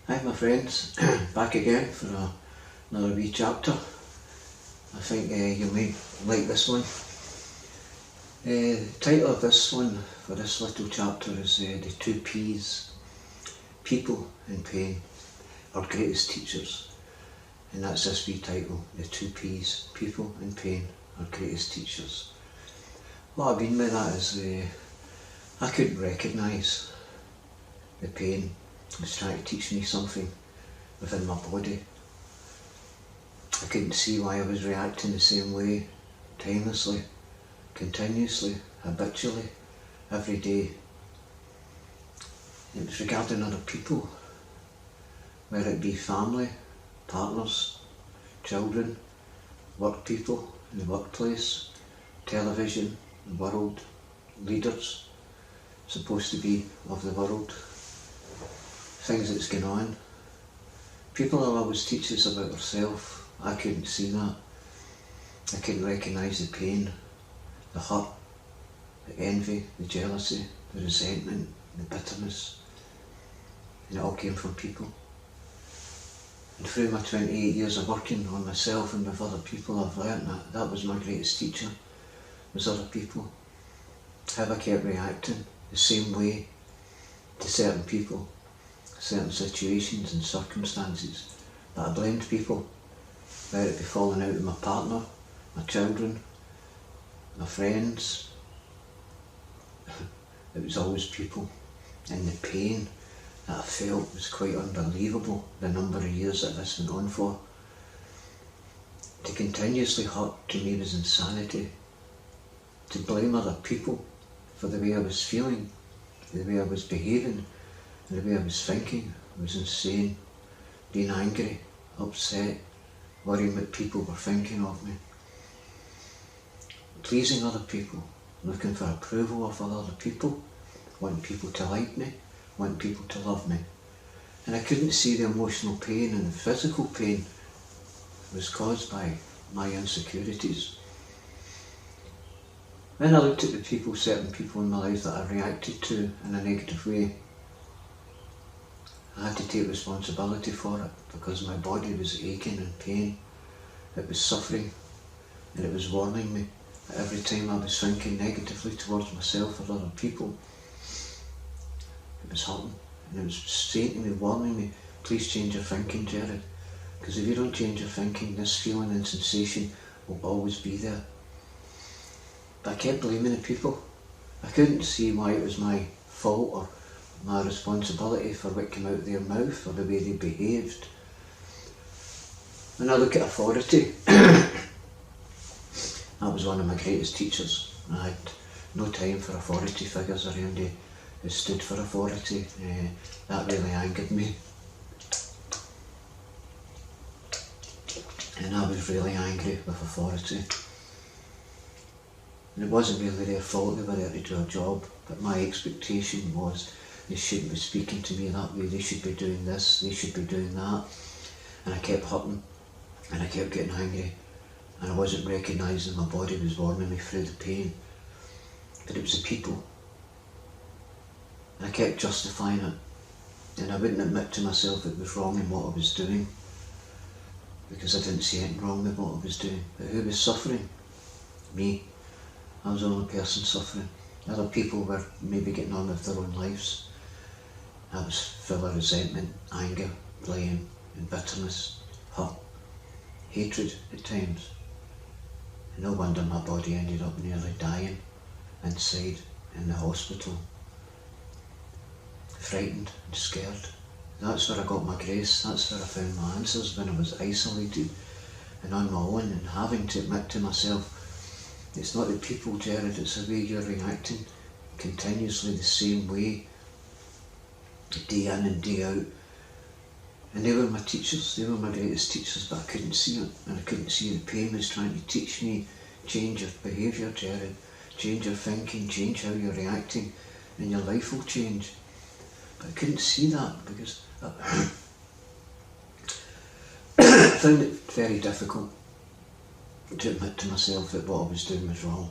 Hi my friends, back again for another wee chapter. I think you may like this one. The title of this one, for this little chapter, is The Two P's. People in pain, our greatest teachers. And that's this wee title, The Two P's. People in pain, our greatest teachers. What I mean by that is I couldn't recognise the pain. It was trying to teach me something within my body. I couldn't see why I was reacting the same way, timelessly, continuously, habitually, every day. It was regarding other people, whether it be family, partners, children, work people in the workplace, television, the world, leaders supposed to be of the world, things that's going on. People will always teach us about ourselves. I couldn't see that. I couldn't recognise the pain, the hurt, the envy, the jealousy, the resentment, the bitterness. And it all came from people. And through my 28 years of working on myself and with other people, I've learnt that was my greatest teacher, was other people. How I kept reacting the same way to certain people, certain situations and circumstances, that I blamed people, whether it be falling out with my partner, my children, my friends. It was always people, and the pain that I felt was quite unbelievable, the number of years that this went on for. To continuously hurt to me was insanity. To blame other people for the way I was feeling, the way I was behaving, the way I was thinking, was insane. Being angry, upset, worrying what people were thinking of me. Pleasing other people, looking for approval of other people, wanting people to like me, wanting people to love me. And I couldn't see the emotional pain and the physical pain was caused by my insecurities. When I looked at the people, certain people in my life that I reacted to in a negative way, I had to take responsibility for it, because my body was aching in pain. It was suffering, and it was warning me that every time I was thinking negatively towards myself or other people, it was hurting, and it was saying to me, warning me, please change your thinking, Jared, because if you don't change your thinking, this feeling and sensation will always be there. But I kept blaming the people. I couldn't see why it was my fault or my responsibility for what came out of their mouth or the way they behaved. When I look at authority, that was one of my greatest teachers. I had no time for authority figures around who stood for authority. That really angered me. And I was really angry with authority. And it wasn't really their fault, they were there to do a job, but my expectation was they shouldn't be speaking to me that way, they should be doing this, they should be doing that. And I kept hurting, and I kept getting angry, and I wasn't recognising my body was warning me through the pain. But it was the people. And I kept justifying it, and I wouldn't admit to myself it was wrong in what I was doing, because I didn't see anything wrong with what I was doing. But who was suffering? Me. I was the only person suffering. Other people were maybe getting on with their own lives. I was full of resentment, anger, blame and bitterness, hurt, hatred at times. And no wonder my body ended up nearly dying inside in the hospital. Frightened and scared. That's where I got my grace, that's where I found my answers, when I was isolated and on my own and having to admit to myself, it's not the people, Jared, it's the way you're reacting continuously the same way, day in and day out. And they were my teachers, they were my greatest teachers, but I couldn't see it, and I couldn't see the pain was trying to teach me, change your behaviour, Jared, change your thinking, change how you're reacting, and your life will change. But I couldn't see that, because I found it very difficult to admit to myself that what I was doing was wrong.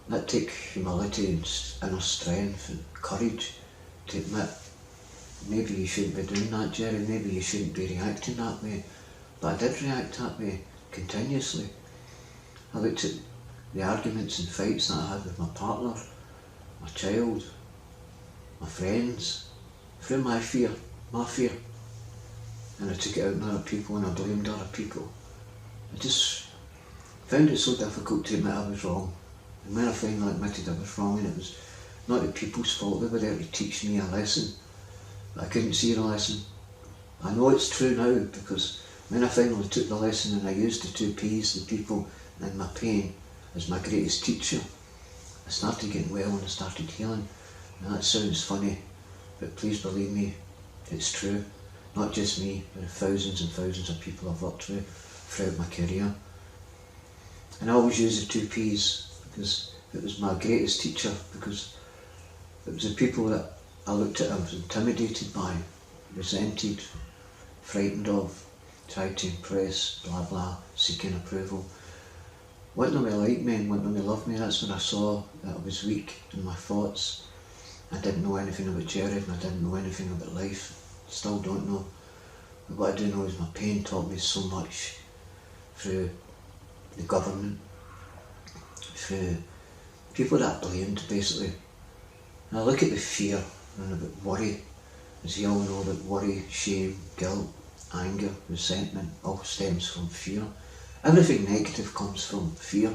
That took humility and inner strength and courage to admit maybe you shouldn't be doing that, Jerry, maybe you shouldn't be reacting that way. But I did react that way continuously. I looked at the arguments and fights that I had with my partner, my child, my friends, through my fear, and I took it out on other people and I blamed other people. I just found it so difficult to admit I was wrong. And when I finally admitted I was wrong, and it was not the people's fault, they were there to teach me a lesson, but I couldn't see the lesson. I know it's true now, because when I finally took the lesson and I used the 2 P's, the people and my pain, as my greatest teacher, I started getting well and I started healing. Now that sounds funny, but please believe me, it's true. Not just me, but thousands and thousands of people I've worked with throughout my career. And I always use the 2 P's because it was my greatest teacher, because it was the people that I looked at, I was intimidated by, resented, frightened of, tried to impress, blah blah, seeking approval. Wanting them to like me and wanting them to love me, that's when I saw that I was weak in my thoughts. I didn't know anything about Jared, and I didn't know anything about life. Still don't know. But what I do know is my pain taught me so much, through the government, through people that I blamed, basically. And I look at the fear and about worry, as you all know, that worry, shame, guilt, anger, resentment all stems from fear. Everything negative comes from fear.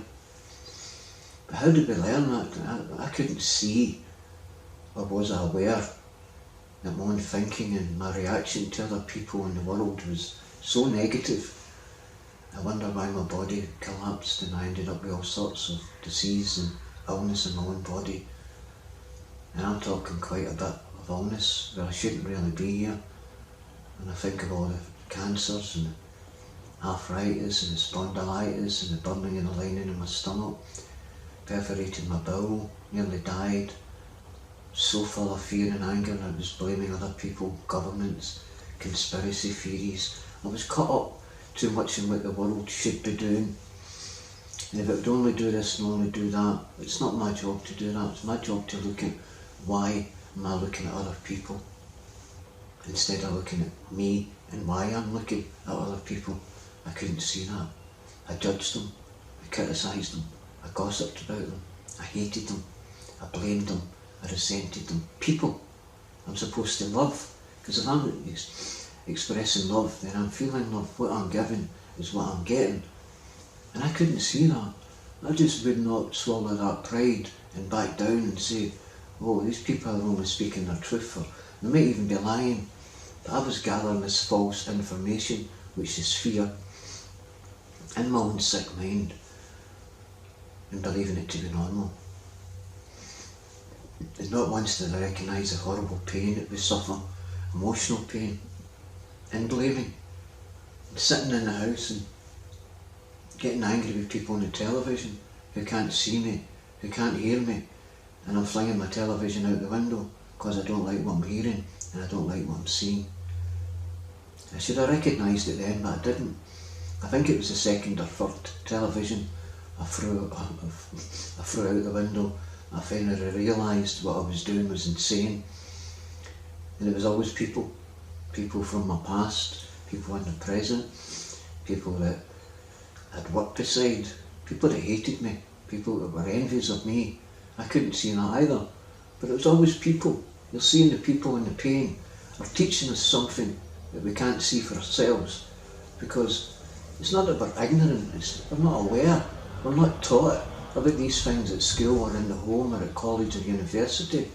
But how did we learn that? I couldn't see, or was I aware, that my own thinking and my reaction to other people in the world was so negative. I wonder why my body collapsed and I ended up with all sorts of disease and illness in my own body. And I'm talking quite a bit of illness where I shouldn't really be here. And I think of all the cancers and the arthritis and the spondylitis and the burning in the lining in my stomach, perforated my bowel, nearly died. So full of fear and anger, and I was blaming other people, governments, conspiracy theories. I was caught up too much in what the world should be doing. And if it would only do this and only do that, it's not my job to do that. It's my job to look at why am I looking at other people, instead of looking at me and why I'm looking at other people. I couldn't see that. I judged them, I criticised them, I gossiped about them, I hated them, I blamed them, I resented them. People I'm supposed to love, because if I'm expressing love, then I'm feeling love. What I'm giving is what I'm getting. And I couldn't see that. I just would not swallow that pride and back down and say, oh, these people are only speaking their truth, or they might even be lying. But I was gathering this false information, which is fear, in my own sick mind, and believing it to be normal. And not once did I recognise the horrible pain that we suffer, emotional pain, and blaming, and sitting in the house and getting angry with people on the television who can't see me, who can't hear me, and I'm flinging my television out the window because I don't like what I'm hearing and I don't like what I'm seeing. I should have recognised it then, but I didn't. I think it was the second or third television I threw out the window. I finally realised what I was doing was insane. And it was always people from my past, people in the present, people that I'd worked beside, people that hated me, people that were envious of me. I couldn't see that either. But it was always people. You're seeing the people in the pain are teaching us something that we can't see for ourselves, because it's not that we're ignorant, we're not aware, we're not taught about these things at school or in the home or at college or university.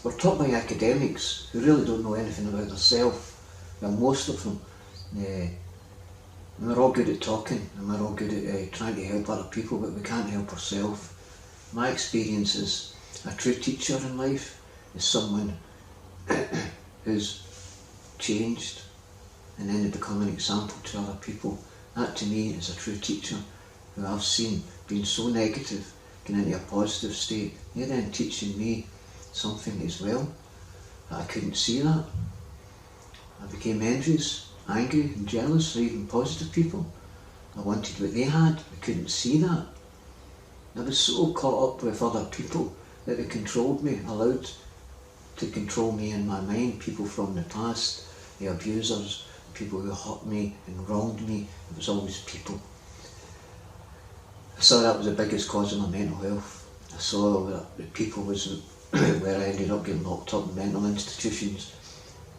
We're taught by academics who really don't know anything about themselves. Well, most of them. And we're all good at talking and we're all good at trying to help other people, but we can't help ourselves. My experience as a true teacher in life is someone who's changed and then to become an example to other people. That to me is a true teacher who I've seen being so negative, getting into a positive state. They're then teaching me something as well, that I couldn't see that. I became envious, angry and jealous for even positive people. I wanted what they had, I couldn't see that. I was so caught up with other people that they controlled me, allowed to control me in my mind, people from the past, the abusers, people who hurt me and wronged me. It was always people. I saw that was the biggest cause of my mental health. I saw that people was where I ended up getting locked up in mental institutions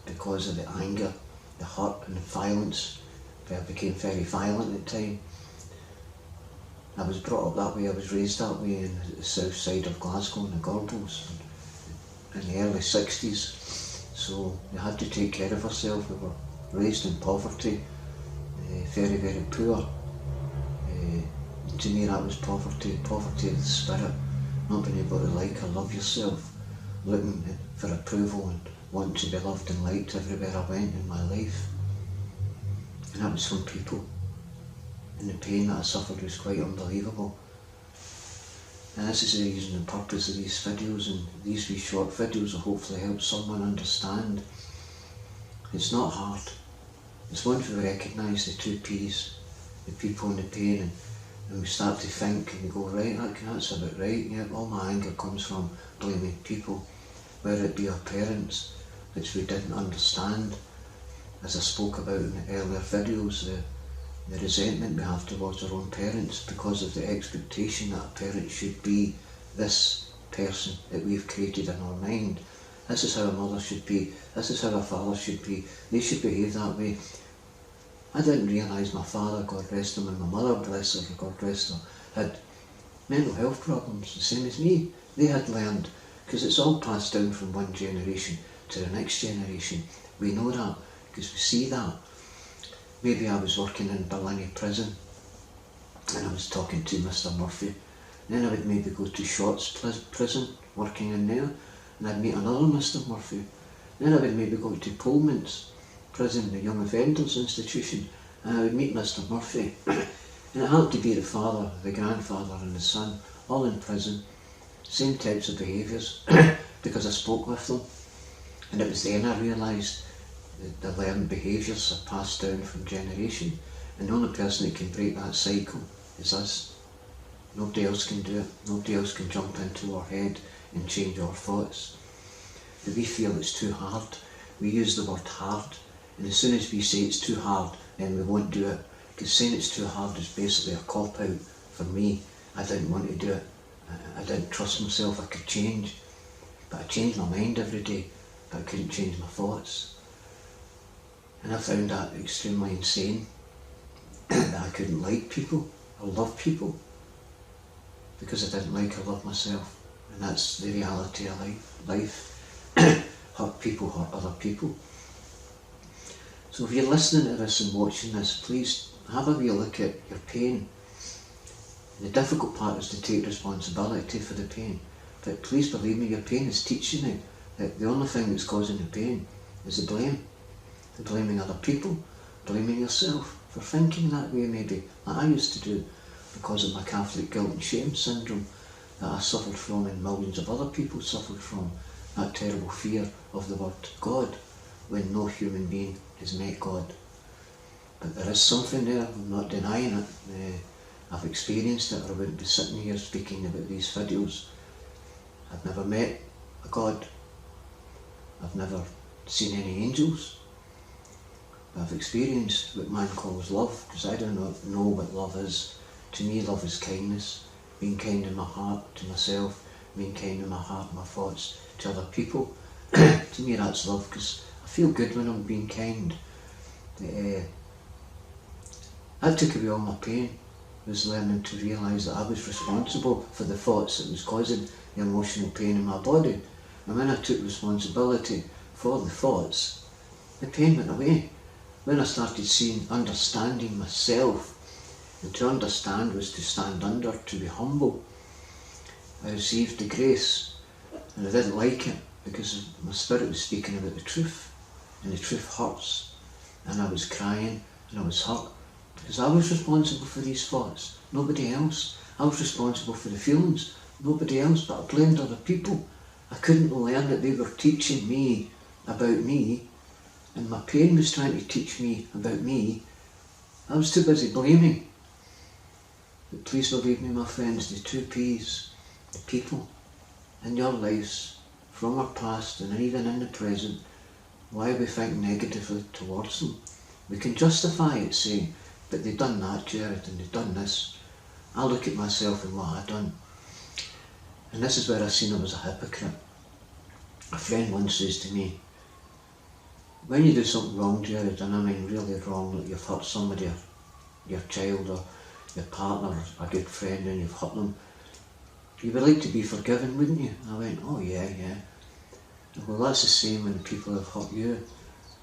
because of the anger, the hurt and the violence. I became very violent at the time. I was brought up that way, I was raised that way in the south side of Glasgow in the Gorbals in the early 60s. So you had to take care of yourself. We were raised in poverty, very, very poor. To me that was poverty of the spirit, not being able to like or love yourself, looking for approval and wanting to be loved and liked everywhere I went in my life. And that was from people. And the pain that I suffered was quite unbelievable. And this is the reason and purpose of these videos, and these wee short videos will hopefully help someone understand. It's not hard. It's once we recognise the two P's, the people and the pain, and we start to think and we go, right, that's about right, yeah, all my anger comes from blaming people, whether it be our parents, which we didn't understand, as I spoke about in the earlier videos, the resentment we have towards our own parents because of the expectation that a parent should be this person that we've created in our mind. This is how a mother should be, this is how a father should be, they should behave that way. I didn't realise my father, God rest him, and my mother, bless her, God rest her, had mental health problems, the same as me. They had learned, because it's all passed down from one generation to the next generation. We know that, because we see that. Maybe I was working in Barlinnie prison, and I was talking to Mr Murphy. Then I would maybe go to Shotts prison, working in there, and I'd meet another Mr Murphy. Then I would maybe go to Pullman's prison, the Young Offenders Institution, and I would meet Mr Murphy. And it happened to be the father, the grandfather and the son, all in prison, same types of behaviours, because I spoke with them. And it was then I realised that the learned behaviours are passed down from generation, and the only person that can break that cycle is us. Nobody else can do it. Nobody else can jump into our head and change our thoughts. If we feel it's too hard, we use the word hard, and as soon as we say it's too hard, then we won't do it, because saying it's too hard is basically a cop-out for me. I didn't want to do it. I didn't trust myself I could change, but I changed my mind every day, but I couldn't change my thoughts. And I found that extremely insane, that I couldn't like people or love people, because I didn't like or love myself. And that's the reality of life. Hurt people hurt other people. So if you're listening to this and watching this, please have a wee look at your pain. And the difficult part is to take responsibility for the pain. But please believe me, your pain is teaching you that the only thing that's causing the pain is the blame. The blaming other people, blaming yourself for thinking that way maybe, like I used to do, because of my Catholic guilt and shame syndrome that I suffered from and millions of other people suffered from, that terrible fear of the word God, when no human being has met God. But there is something there, I'm not denying it. I've experienced it, or I wouldn't be sitting here speaking about these videos. I've never met a God. I've never seen any angels. But I've experienced what man calls love, because I don't know what love is. To me, love is kindness, being kind in my heart to myself, being kind in my heart, my thoughts to other people. To me that's love, because I feel good when I'm being kind. That took away all my pain, was learning to realise that I was responsible for the thoughts that was causing the emotional pain in my body. And when I took responsibility for the thoughts, the pain went away. When I started understanding myself, and to understand was to stand under, to be humble, I received the grace, and I didn't like it, because my spirit was speaking about the truth, and the truth hurts, and I was crying, and I was hurt, because I was responsible for these thoughts, nobody else. I was responsible for the feelings, nobody else, but I blamed other people. I couldn't learn that they were teaching me about me, and my pain was trying to teach me about me. I was too busy blaming. But please believe me, my friends, the two P's, the people in your lives, from our past and even in the present, why we think negatively towards them. We can justify it saying, but they've done that, Jared, and they've done this. I look at myself and what I've done. And this is where I seen I was a hypocrite. A friend once says to me, when you do something wrong, Jared, and I mean really wrong, like you've hurt somebody, or your child or your partner or a good friend, and you've hurt them, you would like to be forgiven, wouldn't you? I went, oh yeah. Well, that's the same when people have hurt you.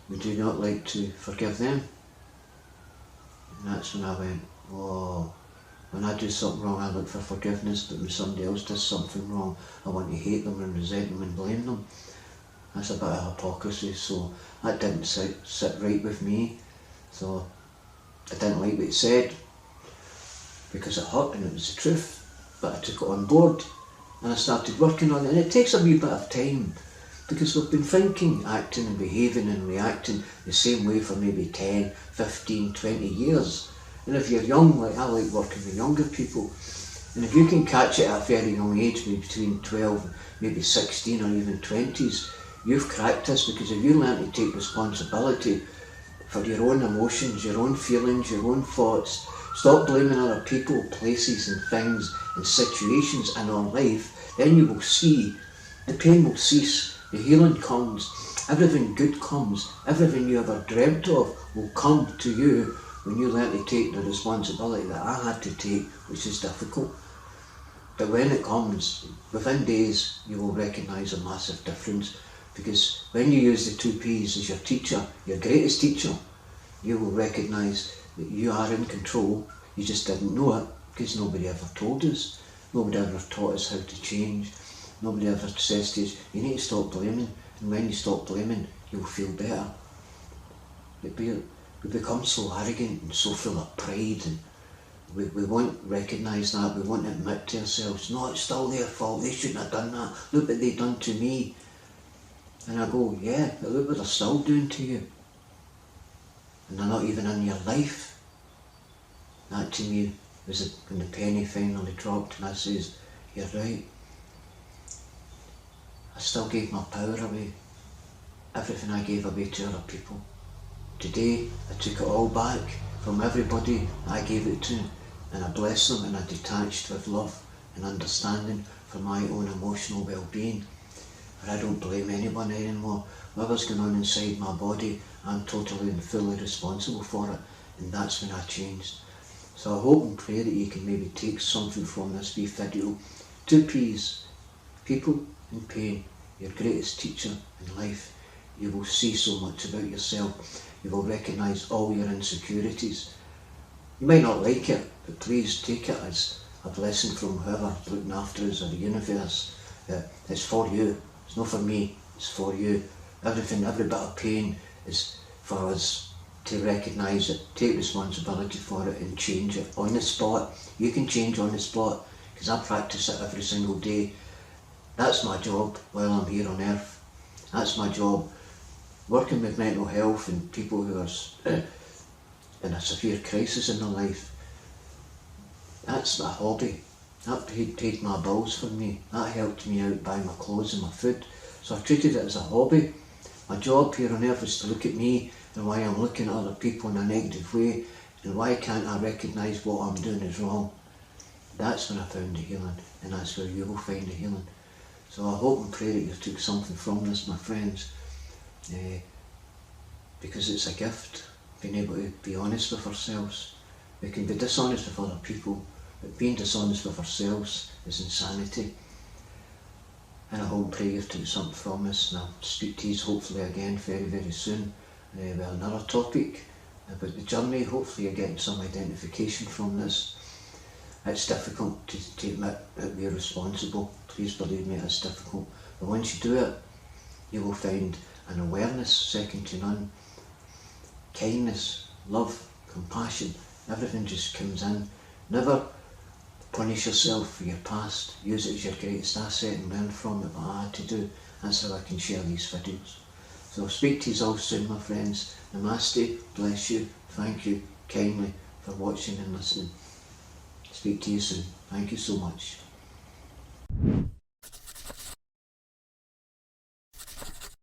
Would you not like to forgive them? And that's when I went, oh, when I do something wrong I look for forgiveness, but when somebody else does something wrong I want to hate them and resent them and blame them. That's a bit of hypocrisy, so that didn't sit right with me. So I didn't like what it said, because it hurt and it was the truth, but I took it on board and I started working on it. And it takes a wee bit of time, because we've been thinking, acting and behaving and reacting the same way for maybe 10, 15, 20 years. And if you're young, like I like working with younger people, and if you can catch it at a very young age, maybe between 12, maybe 16 or even 20s, you've cracked this, because if you learn to take responsibility for your own emotions, your own feelings, your own thoughts, stop blaming other people, places and things and situations in our life, then you will see the pain will cease, the healing comes, everything good comes, everything you ever dreamt of will come to you when you learn to take the responsibility that I had to take, which is difficult. But when it comes, within days, you will recognise a massive difference, because when you use the 2 Ps as your teacher, your greatest teacher, you will recognise that you are in control. You just didn't know it, because nobody ever told us. Nobody ever taught us how to change. Nobody ever says to us, you need to stop blaming, and when you stop blaming, you'll feel better. But we become so arrogant and so full of pride, and we won't recognise that. We won't admit to ourselves, no, it's still their fault, they shouldn't have done that, look what they've done to me. And I go, yeah, but look what they're still doing to you. And they're not even in your life. That to me was when the penny finally dropped, and I says, you're right. I still gave my power away. Everything I gave away to other people. Today, I took it all back from everybody I gave it to, and I blessed them, and I detached with love and understanding for my own emotional well-being. But I don't blame anyone anymore. Whatever's going on inside my body, I'm totally and fully responsible for it, and that's when I changed. So I hope and pray that you can maybe take something from this wee video. 2 Ps, people in pain, your greatest teacher in life. You will see so much about yourself. You will recognise all your insecurities. You might not like it, but please take it as a blessing from whoever's looking after us, or the universe. It's for you. It's not for me, it's for you. Everything, every bit of pain is for us to recognise it, take responsibility for it and change it on the spot. You can change on the spot, because I practice it every single day. That's my job while I'm here on earth. That's my job, working with mental health and people who are in a severe crisis in their life. That's my hobby. That paid my bills for me. That helped me out buy my clothes and my food. So I treated it as a hobby. My job here on earth is to look at me and why I'm looking at other people in a negative way, and why can't I recognise what I'm doing is wrong. That's when I found the healing, and that's where you will find the healing. So I hope and pray that you took something from this, my friends, because it's a gift, being able to be honest with ourselves. We can be dishonest with other people, but being dishonest with ourselves is insanity. And I hope and pray you've took something from this, and I'll speak to you hopefully again very, very soon with another topic about the journey. Hopefully you're getting some identification from this. It's difficult to admit that we're responsible. Please believe me, it's difficult. But once you do it, you will find an awareness second to none. Kindness, love, compassion, everything just comes in. Never punish yourself for your past. Use it as your greatest asset and learn from it. What I had to do, that's how I can share these videos. So I'll speak to you all soon, my friends. Namaste, bless you, thank you kindly for watching and listening. Speak to you soon. Thank you so much.